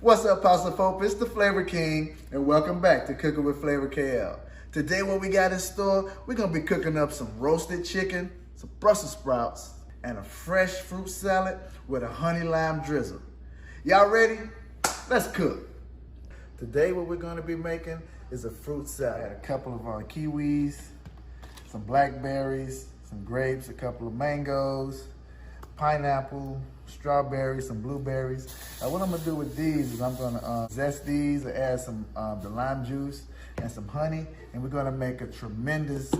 What's up, Pasta folk? It's the Flavor King, and welcome back to Cooking with Flavor KL. Today, what we got in store, we're gonna be cooking up some roasted chicken, some Brussels sprouts, and a fresh fruit salad with a honey lime drizzle. Y'all ready? Let's cook. Today, what we're gonna be making is a fruit salad. I had a couple of kiwis, some blackberries, some grapes, a couple of mangoes, pineapple, strawberries, some blueberries. What I'm gonna do with these is I'm gonna zest these, add some the lime juice and some honey, and we're gonna make a tremendous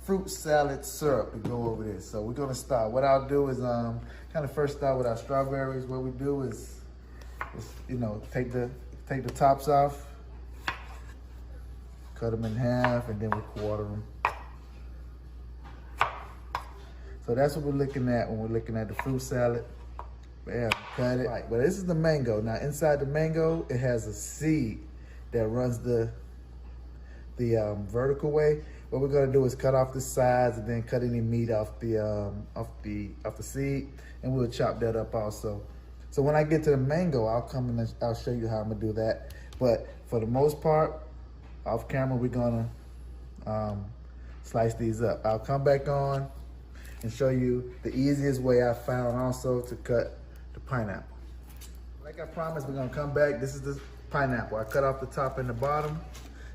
fruit salad syrup to go over this. So we're gonna start. What I'll do is kind of first start with our strawberries. What we do is take the tops off, cut them in half, and then we quarter them. So that's what we're looking at when we're looking at the fruit salad. Bam, cut it. Right, but this is the mango. Now inside the mango, it has a seed that runs the vertical way. What we're gonna do is cut off the sides and then cut any meat off the seed, and we'll chop that up also. So when I get to the mango, I'll come and I'll show you how I'm gonna do that. But for the most part, off camera, we're gonna slice these up. I'll come back on and show you the easiest way I found also to cut the pineapple. Like I promised, we're gonna come back. This is the pineapple. I cut off the top and the bottom.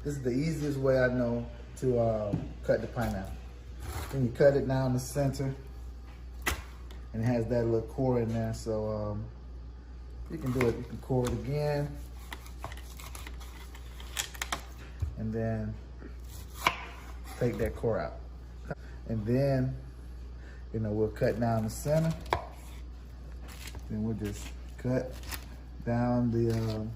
This is the easiest way I know to cut the pineapple. Then you cut it down the center, and it has that little core in there. So you can do it. You can core it again, and then take that core out. And then we'll cut down the center. Then we'll just cut down the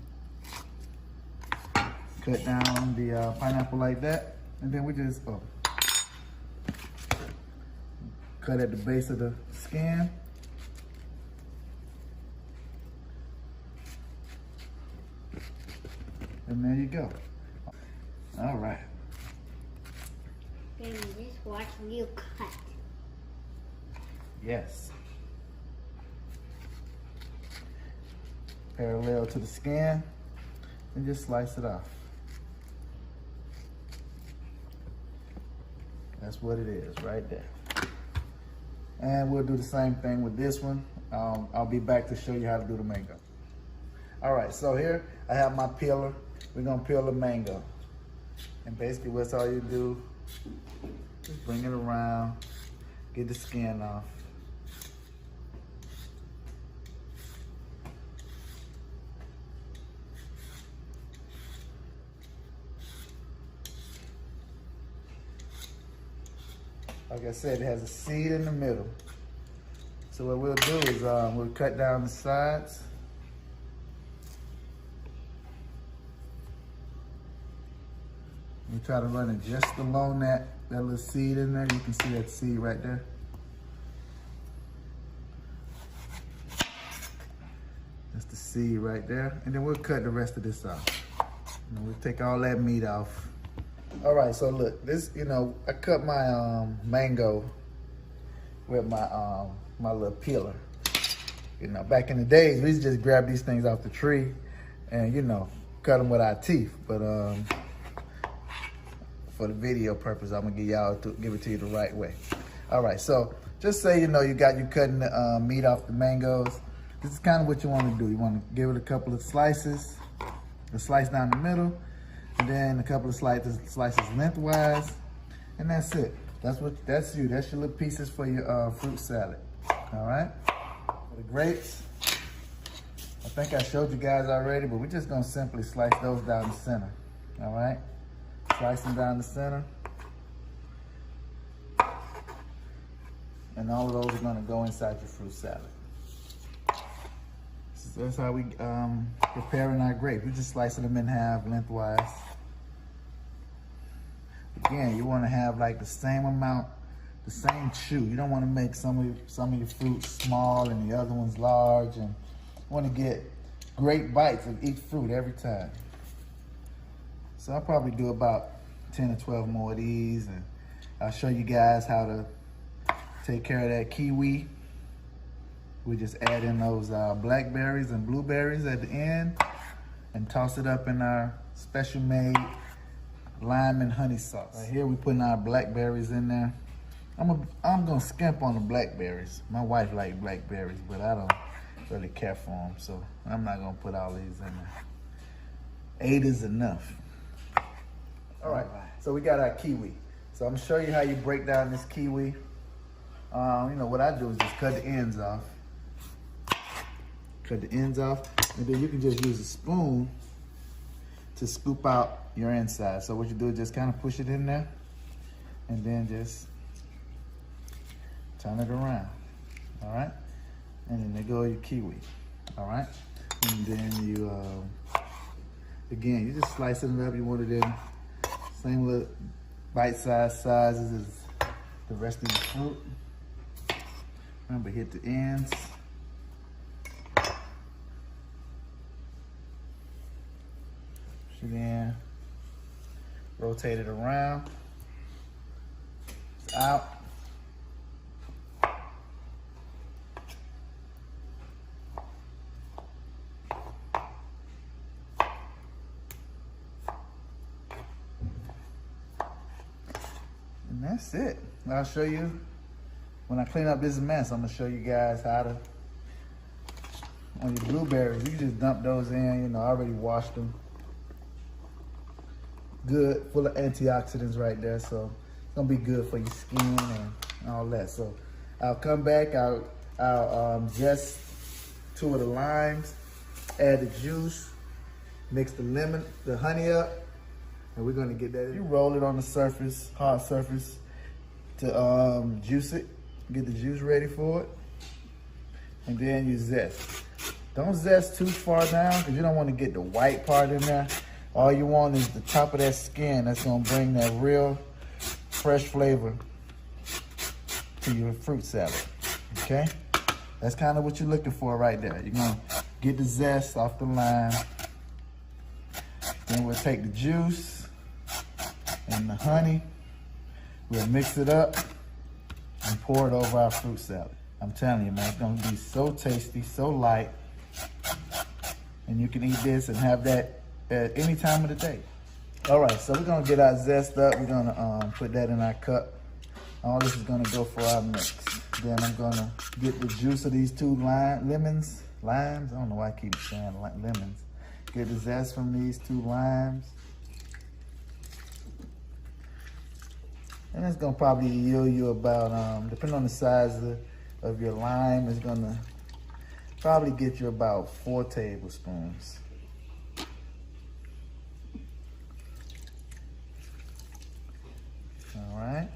pineapple like that. And then we just cut at the base of the skin. And there you go. All right. Then just watch you cut. Yes. Parallel to the skin, and just slice it off. That's what it is right there. And we'll do the same thing with this one. I'll be back to show you how to do the mango. All right, so here I have my peeler. We're gonna peel the mango. And basically what's all you do, just bring it around, get the skin off. Like I said, it has a seed in the middle. So what we'll do is we'll cut down the sides. We try to run it just along that little seed in there. You can see that seed right there. That's the seed right there. And then we'll cut the rest of this off. And we'll take all that meat off. All right, so look, this, I cut my mango with my my little peeler. Back in the days, we used to just grab these things off the tree and, cut them with our teeth. But for the video purpose, I'm gonna give it to you the right way. All right, so just say, you cutting the meat off the mangoes. This is kind of what you wanna do. You wanna give it a couple of slices, a slice down the middle, and then a couple of slices lengthwise, and that's it. That's your little pieces for your fruit salad. All right. For the grapes, I think I showed you guys already, but we're just gonna simply slice those down the center. All right. Slice them down the center, and all of those are gonna go inside your fruit salad. So that's how we preparing our grapes. We're just slicing them in half lengthwise. Again, you want to have like the same amount, the same chew. You don't want to make some of your fruits small and the other ones large, and you want to get great bites of each fruit every time. So I'll probably do about 10 or 12 more of these, and I'll show you guys how to take care of that kiwi We just add in those blackberries and blueberries at the end and toss it up in our special made lime and honey sauce. Right here we putting our blackberries in there. I'm gonna skimp on the blackberries. My wife likes blackberries, but I don't really care for them, so I'm not gonna put all these in there. 8 is enough. All right, so we got our kiwi. So I'm gonna show you how you break down this kiwi. You know, what I do is just cut the ends off. Cut the ends off, and then you can just use a spoon to scoop out your inside. So what you do is just kind of push it in there, and then just turn it around, all right? And then there go your kiwi, all right? And then you, again, you just slicing it up. You want it in same little bite-sized sizes as the rest of the fruit. Remember, hit the ends. Push it in. Rotate it around. It's out. And that's it. I'll show you when I clean up this mess. I'm gonna show you guys how to, on your blueberries, you can just dump those in. You know, I already washed them. Good, full of antioxidants right there, so it's gonna be good for your skin and all that. So I'll come back, I'll zest 2 of the limes, add the juice, mix the lemon, the honey up, and we're gonna get that in. You roll it on the surface, hard surface, to juice it, get the juice ready for it, and then you zest. Don't zest too far down because you don't want to get the white part in there. All you want is the top of that skin. That's gonna bring that real fresh flavor to your fruit salad, okay? That's kind of what you're looking for right there. You're gonna get the zest off the lime. Then we'll take the juice and the honey. We'll mix it up and pour it over our fruit salad. I'm telling you, man, it's gonna be so tasty, so light. And you can eat this and have that at any time of the day. All right, so we're gonna get our zest up. We're gonna put that in our cup. All this is gonna go for our mix. Then I'm gonna get the juice of these 2 limes. I don't know why I keep saying lemons. Get the zest from these 2 limes. And it's gonna probably yield you about, depending on the size of your lime, it's gonna probably get you about 4 tablespoons. All right.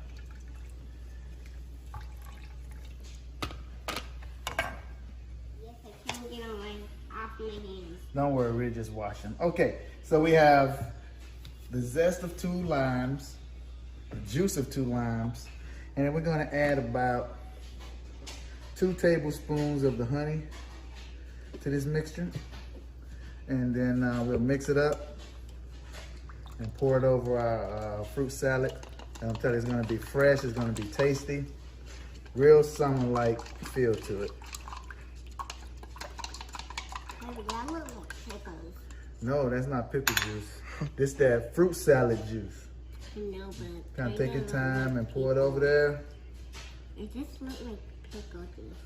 Yes, I can't get off my hands. Don't worry, we're just washing. Okay, so we have the zest of 2 limes, the juice of 2 limes, and then we're gonna add about 2 tablespoons of the honey to this mixture. And then we'll mix it up and pour it over our fruit salad. And I'm telling you, it's gonna be fresh, it's gonna be tasty. Real summer-like feel to it. That look like pickles. No, that's not pickle juice. This that fruit salad juice. No, but Kind of take your time and pour it over there. It just looks like pickle juice.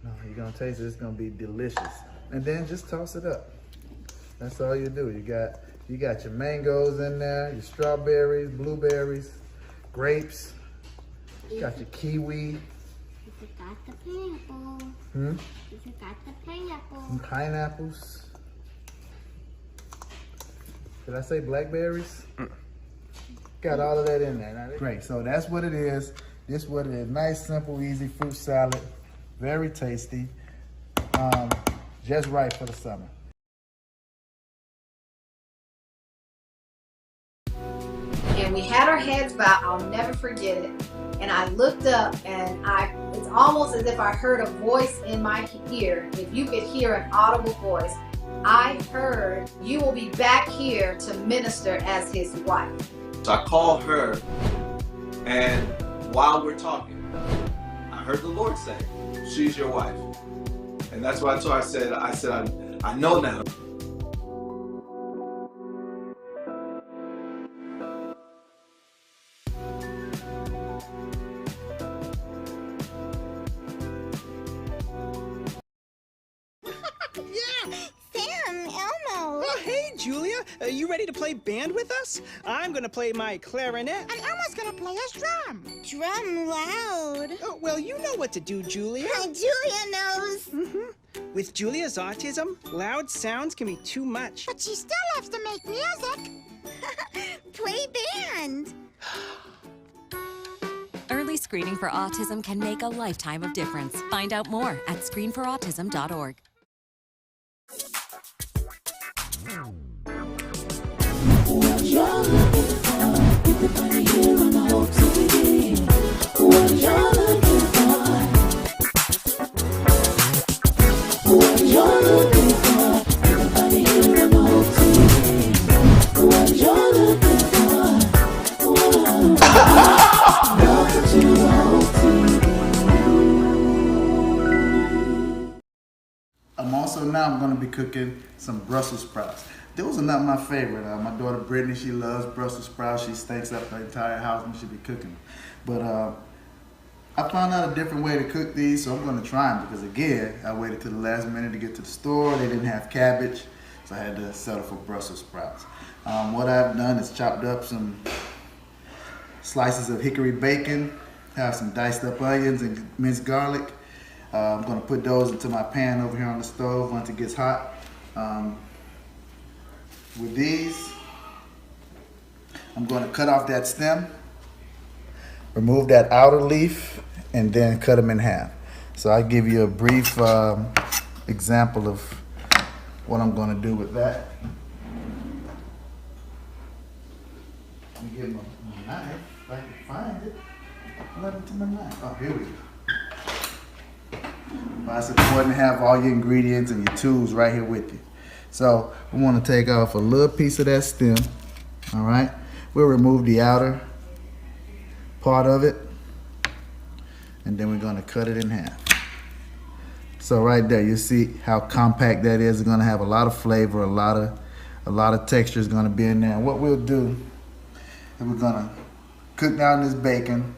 No, you're gonna taste it, it's gonna be delicious. And then just toss it up. That's all you do. You got your mangoes in there, your strawberries, blueberries, grapes. You got your kiwi. You forgot the pineapple. You forgot the pineapple. Some pineapples. Did I say blackberries? Got all of that in there. Great, so that's what it is. This is what it is. Nice, simple, easy fruit salad. Very tasty. Just right for the summer. And we had our heads bowed. I'll never forget it. And I looked up, and it's almost as if I heard a voice in my ear. If you could hear an audible voice, I heard, "You will be back here to minister as his wife." So I called her, and while we're talking, I heard the Lord say, "She's your wife." And that's why I said I know now. Sam, Elmo. Oh, hey, Julia. You ready to play band with us? I'm gonna play my clarinet. And Elmo's gonna play his drum. Drum loud. Oh, well, you know what to do, Julia. Julia knows. With Julia's autism, loud sounds can be too much. But she still loves to make music. Play band. Early screening for autism can make a lifetime of difference. Find out more at screenforautism.org. I'm going to be cooking some Brussels sprouts. Those are not my favorite. My daughter Brittany, she loves Brussels sprouts. She stinks up the entire house when she be cooking. But I found out a different way to cook these, so I'm going to try them because, again, I waited till the last minute to get to the store. They didn't have cabbage, so I had to settle for Brussels sprouts. What I've done is chopped up some slices of hickory bacon, have some diced up onions and minced garlic. I'm going to put those into my pan over here on the stove once it gets hot. With these, I'm going to cut off that stem, remove that outer leaf, and then cut them in half. So I'll give you a brief example of what I'm going to do with that. Let me get my knife, if I can find it. What happened to my knife? Oh, here we go. Well, it's important to have all your ingredients and your tools right here with you. So we want to take off a little piece of that stem. All right, we'll remove the outer part of it, and then we're going to cut it in half. So right there, you see how compact that is. It's going to have a lot of flavor, a lot of texture is going to be in there. And what we'll do is we're going to cook down this bacon.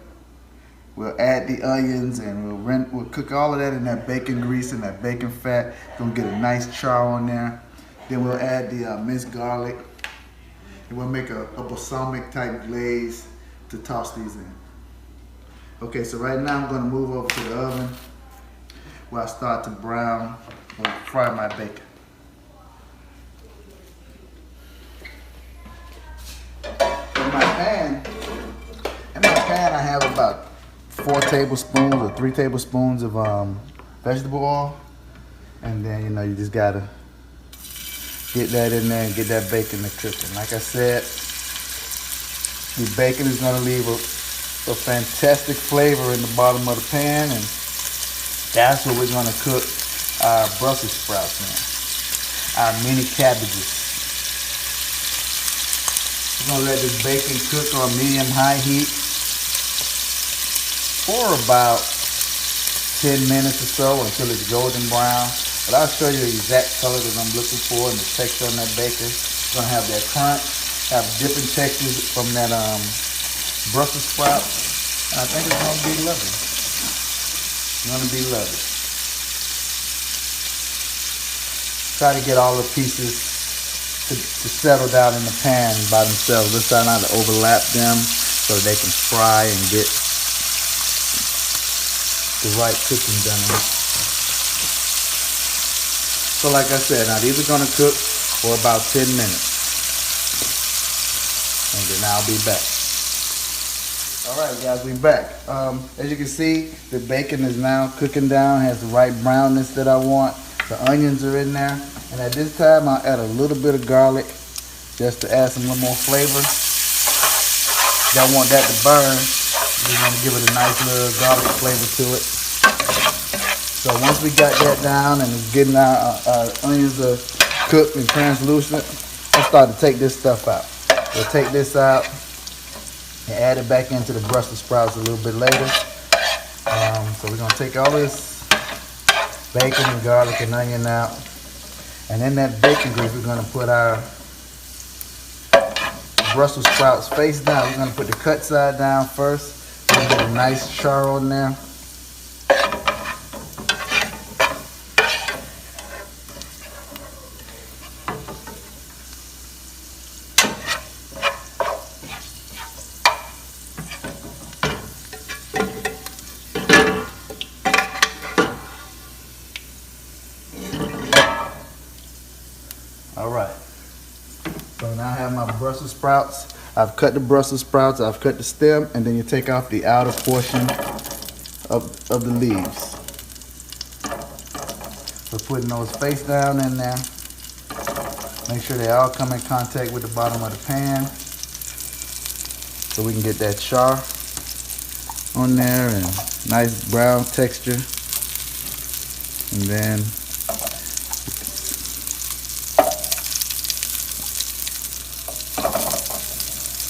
We'll add the onions and we'll cook all of that in that bacon grease and that bacon fat. Gonna get a nice char on there. Then we'll add the minced garlic. And we'll make a balsamic type glaze to toss these in. Okay, so right now I'm gonna move over to the oven where I start to brown or fry my bacon. In my pan I have about 4 tablespoons or 3 tablespoons of vegetable oil, and then you just gotta get that in there and get that bacon to cooking. Like I said, the bacon is gonna leave a fantastic flavor in the bottom of the pan, and that's what we're gonna cook our Brussels sprouts in, our mini cabbages. We're gonna let this bacon cook on medium-high heat for about 10 minutes or so until it's golden brown. But I'll show you the exact color that I'm looking for and the texture on that bacon. It's gonna have that crunch, have different textures from that Brussels sprout. And I think it's gonna be lovely. It's gonna be lovely. Try to get all the pieces to settle down in the pan by themselves. Let's try not to overlap them so that they can fry and get the right cooking done on it. So like I said, now these are gonna cook for about 10 minutes. And then I'll be back. All right, guys, we're back. As you can see, the bacon is now cooking down, has the right brownness that I want. The onions are in there. And at this time, I'll add a little bit of garlic just to add some little more flavor. Don't want that to burn. We're gonna give it a nice little garlic flavor to it. So once we got that down and it's getting our onions are cooked and translucent, I'll start to take this stuff out. We'll take this out and add it back into the Brussels sprouts a little bit later. So we're gonna take all this bacon and garlic and onion out. And in that bacon grease, we're gonna put our Brussels sprouts face down. We're gonna put the cut side down first. Get a nice char on there. All right. So now I have my Brussels sprouts. I've cut the Brussels sprouts, I've cut the stem, and then you take off the outer portion of the leaves. So putting those face down in there. Make sure they all come in contact with the bottom of the pan so we can get that char on there and nice brown texture. And then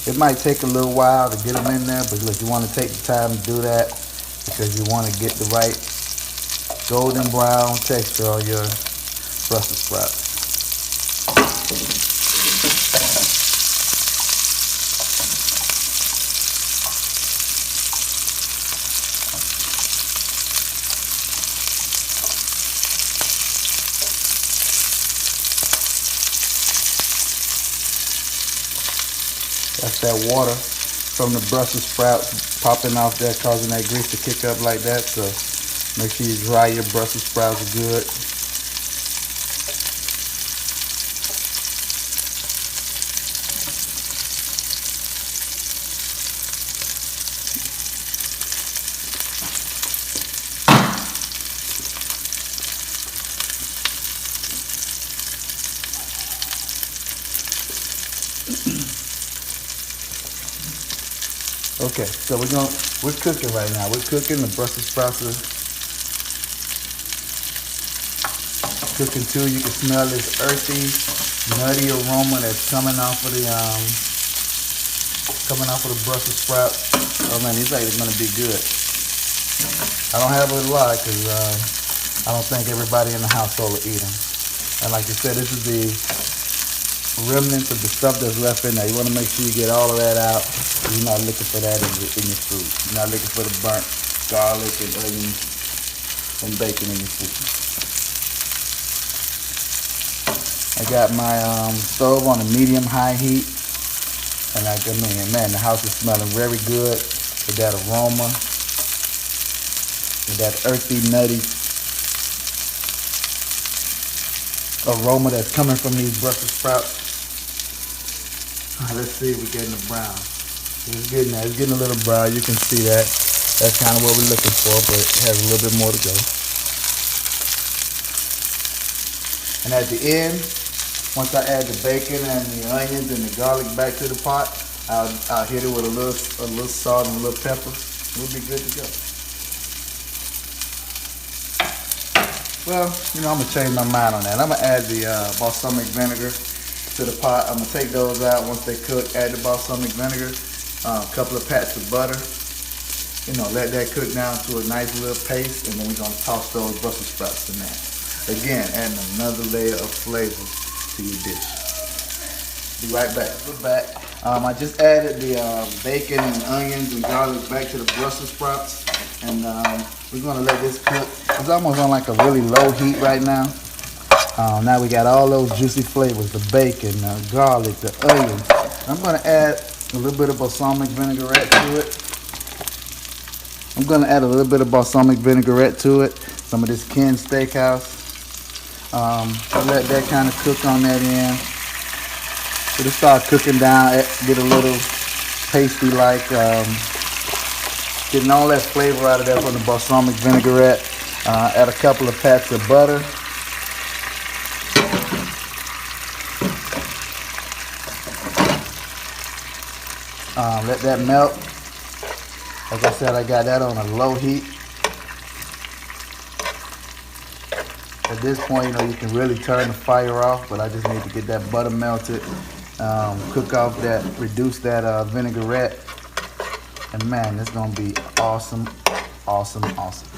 it might take a little while to get them in there, but look, you want to take the time to do that because you want to get the right golden brown texture on your Brussels sprouts. That's that water from the Brussels sprouts popping off there, causing that grease to kick up like that. So make sure you dry your Brussels sprouts good. Okay, so we're cooking right now. We're cooking. The Brussels sprouts are cooking too. You can smell this earthy, nutty aroma that's coming off of the Brussels sprouts. Oh man, these are gonna be good. I don't have a lot because I don't think everybody in the household will eat them. And like you said, this is the remnants of the stuff that's left in there. You want to make sure you get all of that out. You're not looking for that in your food. You're not looking for the burnt garlic and onions and bacon in your food. I got my stove on a medium-high heat, and man, the house is smelling very good with that aroma, with that earthy, nutty aroma that's coming from these Brussels sprouts. Let's see if we're getting the brown. It's getting there. It's getting a little brown. You can see that. That's kind of what we're looking for, but it has a little bit more to go. And at the end, once I add the bacon and the onions and the garlic back to the pot, I'll hit it with a little salt and a little pepper. We'll be good to go. Well, I'm gonna change my mind on that. I'm gonna add the balsamic vinegar to the pot. I'm gonna take those out once they cook. Add the balsamic vinegar, a couple of pats of butter. Let that cook down to a nice little paste, and then we're gonna toss those Brussels sprouts in there. Again, adding another layer of flavor to your dish. Be right back. We're back. I just added the bacon and onions and garlic back to the Brussels sprouts, and we're gonna let this cook. It's almost on like a really low heat right now. Now we got all those juicy flavors, the bacon, the garlic, the onions. I'm gonna add a little bit of balsamic vinaigrette to it. Some of this canned steakhouse. Let that kind of cook on that end. It'll start cooking down, get a little pasty like, getting all that flavor out of there from the balsamic vinaigrette. Add a couple of pats of butter. Let that melt. Like I said, I got that on a low heat. At this point, you can really turn the fire off, but I just need to get that butter melted, cook off that, reduce that vinaigrette, and man, it's gonna be awesome, awesome, awesome.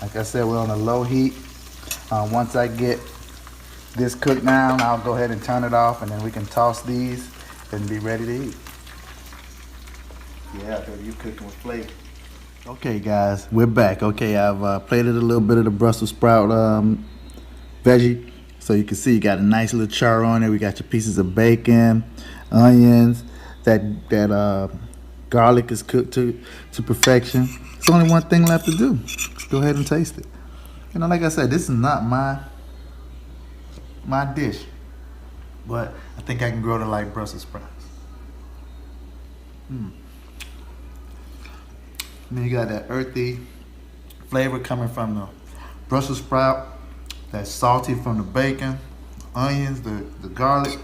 Like I said, we're on a low heat. Once I get this cooked down, I'll go ahead and turn it off, and then we can toss these and be ready to eat. Yeah, baby, you cooking with flavor. Okay, guys, we're back. Okay, I've plated a little bit of the Brussels sprout veggie. So you can see you got a nice little char on it. We got your pieces of bacon, onions, that garlic is cooked to perfection. It's only one thing left to do. Let's go ahead and taste it. You know, like I said, this is not my dish, but I think I can grow to like Brussels sprouts. And then you got that earthy flavor coming from the Brussels sprout, that salty from the bacon, onions, the garlic.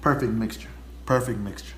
Perfect mixture. Perfect mixture.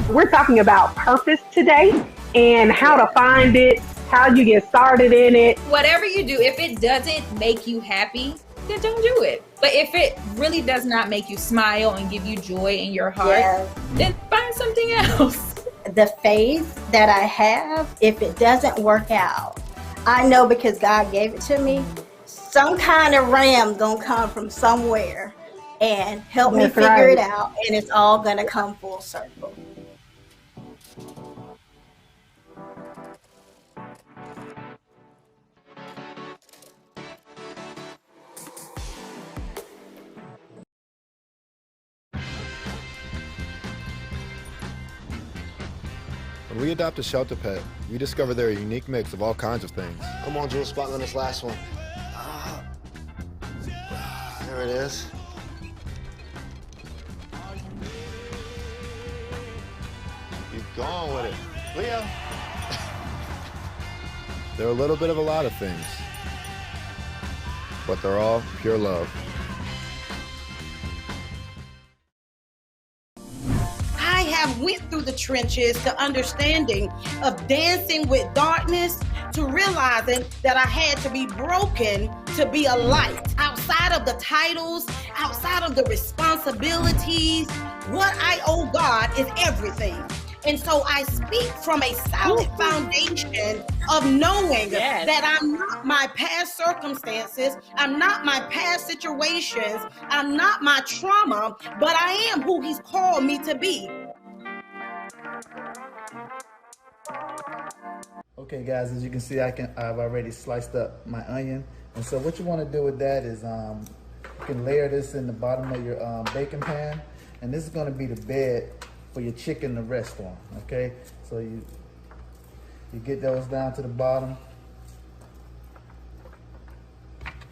We're talking about purpose today and how to find it, how you get started in it. Whatever you do, if it doesn't make you happy, then don't do it. But if it really does not make you smile and give you joy in your heart, then find something else. The faith that I have, if it doesn't work out, I know because God gave it to me, some kind of ram gonna come from somewhere and help me figure it out, and it's all gonna come full circle. When we adopt a shelter pet, we discover they're a unique mix of all kinds of things. Come on, Jules, spot on this last one. There it is. Keep going with it. Leo. They're a little bit of a lot of things, but they're all pure love. I have went through the trenches to understanding of dancing with darkness, to realizing that I had to be broken to be a light. Outside of the titles, outside of the responsibilities, what I owe God is everything. And so I speak from a solid foundation of knowing that I'm not my past circumstances, I'm not my past situations, I'm not my trauma, but I am who He's called me to be. Okay, guys, as you can see, I've already sliced up my onion. And so what you want to do with that is you can layer this in the bottom of your baking pan. And this is going to be the bed for your chicken to rest on, okay? So you get those down to the bottom.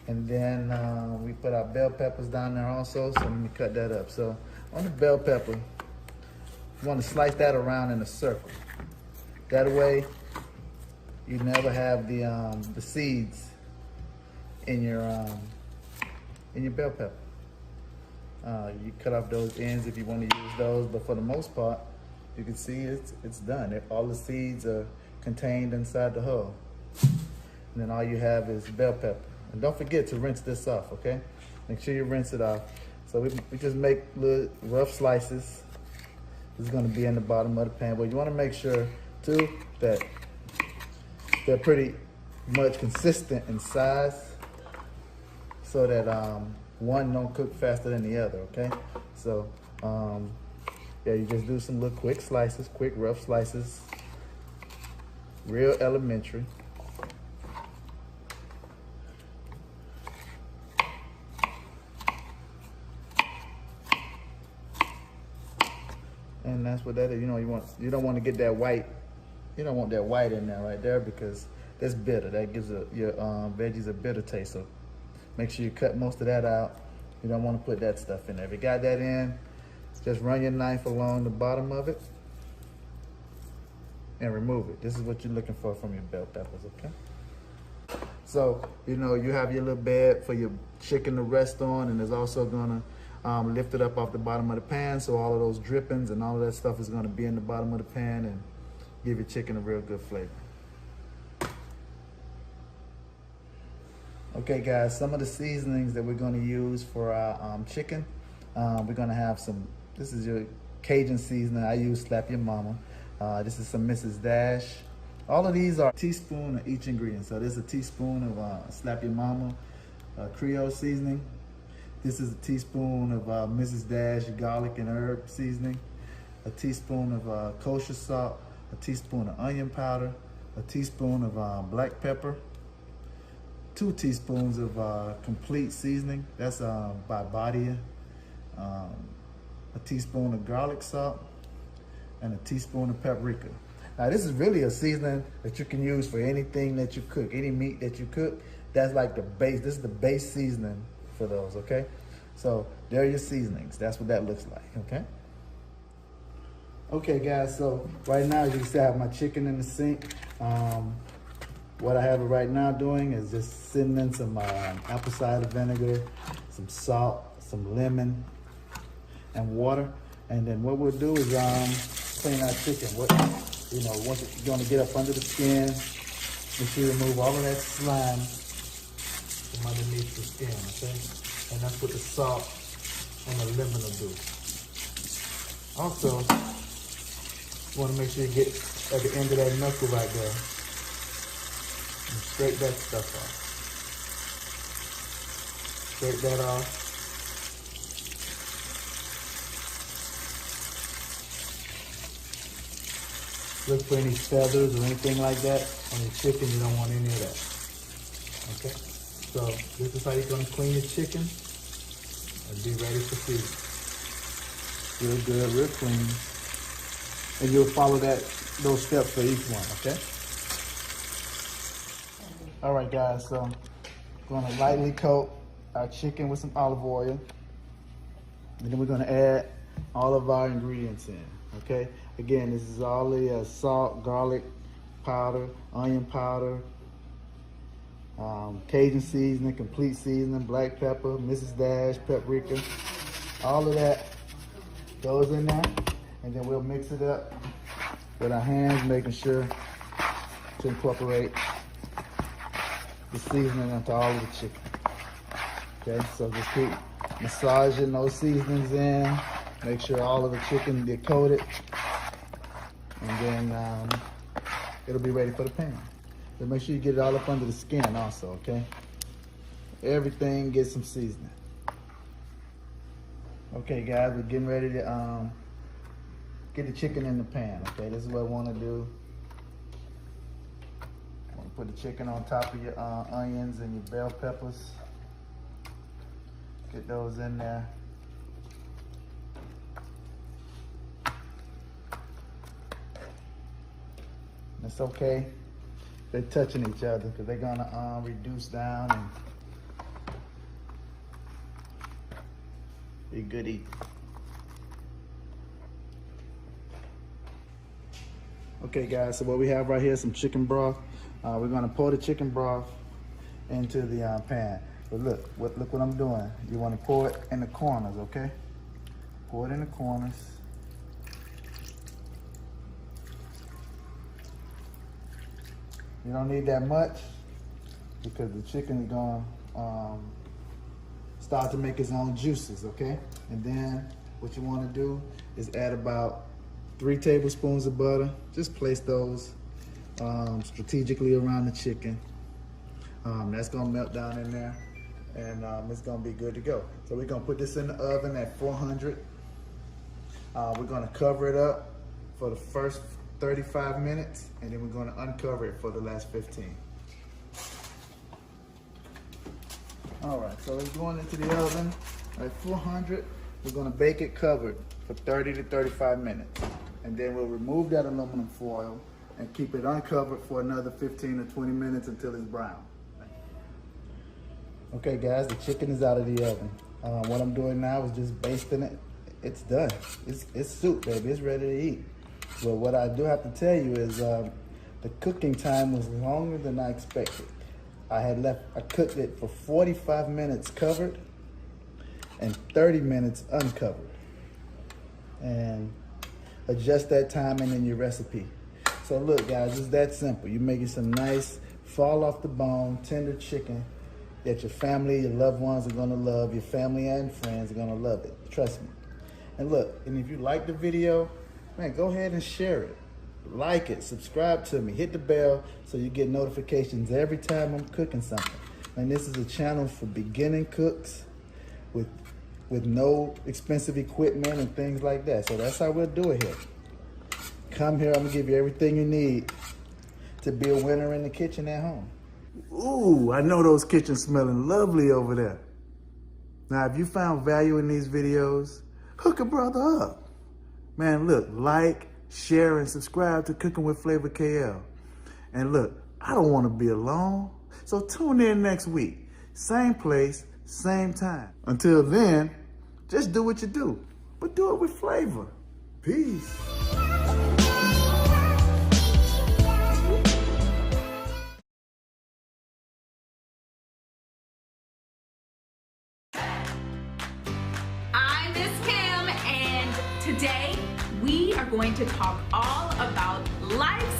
And then we put our bell peppers down there also, so let me cut that up. So on the bell pepper, you want to slice that around in a circle. That way, you never have the seeds in your bell pepper. You cut off those ends if you want to use those, but for the most part, you can see it's done. All the seeds are contained inside the hull. And then all you have is bell pepper. And don't forget to rinse this off, okay? Make sure you rinse it off. So we just make little rough slices. This is gonna be in the bottom of the pan, but you wanna make sure too that they're pretty much consistent in size so that one don't cook faster than the other, okay? So, yeah, you just do some little quick slices, quick rough slices, real elementary. And that's what that is. You know, you don't want to get that white. You don't want that white in there right there because that's bitter. That gives your veggies a bitter taste. So make sure you cut most of that out. You don't want to put that stuff in there. If you got that in, just run your knife along the bottom of it and remove it. This is what you're looking for from your bell peppers, okay? So, you know, you have your little bed for your chicken to rest on, and it's also gonna lift it up off the bottom of the pan, so all of those drippings and all of that stuff is gonna be in the bottom of the pan and give your chicken a real good flavor. Okay guys, some of the seasonings that we're gonna use for our chicken, we're gonna have some, this is your Cajun seasoning. I use Slap Your Mama. This is some Mrs. Dash. All of these are a teaspoon of each ingredient. So this is a teaspoon of Slap Your Mama Creole seasoning. This is a teaspoon of Mrs. Dash garlic and herb seasoning. A teaspoon of kosher salt. A teaspoon of onion powder. A teaspoon of black pepper. 2 teaspoons of complete seasoning. That's by Badia. A teaspoon of garlic salt. And a teaspoon of paprika. Now this is really a seasoning that you can use for anything that you cook, any meat that you cook. That's like the base. This is the base seasoning for those, okay? So there are your seasonings. That's what that looks like, okay? Okay guys, so right now you can see I have my chicken in the sink. What I have it right now doing is just sitting in some apple cider vinegar, some salt, some lemon, and water. And then what we'll do is clean our chicken. Once it's gonna get up under the skin, make sure you remove all of that slime from underneath the skin, okay? And that's what the salt and the lemon will do. Also, you wanna make sure you get at the end of that knuckle right there and scrape that stuff off. Scrape that off. Look for any feathers or anything like that on your chicken. You don't want any of that. Okay? So this is how you're gonna clean your chicken and be ready for feed. Real good, real clean. And you'll follow those steps for each one, okay? All right, guys, so I'm gonna lightly coat our chicken with some olive oil. And then we're gonna add all of our ingredients in, okay? Again, this is all the salt, garlic powder, onion powder, Cajun seasoning, complete seasoning, black pepper, Mrs. Dash, paprika. All of that goes in there, and then we'll mix it up with our hands, making sure to incorporate the seasoning into all of the chicken. Okay, so just keep massaging those seasonings in, make sure all of the chicken get coated. And then it'll be ready for the pan. So make sure you get it all up under the skin also, okay? Everything gets some seasoning. Okay guys, we're getting ready to get the chicken in the pan, okay? This is what I wanna do. I wanna put the chicken on top of your onions and your bell peppers. Get those in there. It's okay. They're touching each other because they're gonna reduce down and be good eating. Okay guys, so what we have right here is some chicken broth. We're gonna pour the chicken broth into the pan. But look what I'm doing. You wanna pour it in the corners, okay? Pour it in the corners. You don't need that much because the chicken is gonna start to make its own juices, okay? And then what you wanna do is add about 3 tablespoons of butter. Just place those strategically around the chicken. That's gonna melt down in there and it's gonna be good to go. So we're gonna put this in the oven at 400. We're gonna cover it up for the first 35 minutes, and then we're gonna uncover it for the last 15. All right, so it's going into the oven at 400. We're gonna bake it covered for 30 to 35 minutes. And then we'll remove that aluminum foil and keep it uncovered for another 15 to 20 minutes until it's brown. Okay guys, the chicken is out of the oven. What I'm doing now is just basting it. It's done. It's soup, baby, it's ready to eat. But what I do have to tell you is the cooking time was longer than I expected. I cooked it for 45 minutes covered and 30 minutes uncovered. And adjust that timing in your recipe. So look guys, it's that simple. You're making some nice, fall off the bone, tender chicken that your family, your loved ones are gonna love. Your family and friends are gonna love it, trust me. And look, and if you like the video, man, go ahead and share it. like it, subscribe to me, hit the bell so you get notifications every time I'm cooking something. And this is a channel for beginning cooks with no expensive equipment and things like that. So that's how we'll do it here. Come here, I'm gonna give you everything you need to be a winner in the kitchen at home. Ooh, I know those kitchens smelling lovely over there. Now, if you found value in these videos, hook a brother up. Man, look, like, share, and subscribe to Cooking with Flavor KL. And look, I don't want to be alone, so tune in next week. Same place, same time. Until then, just do what you do, but do it with flavor. Peace. I'm Miss Kim, and today we are going to talk all about life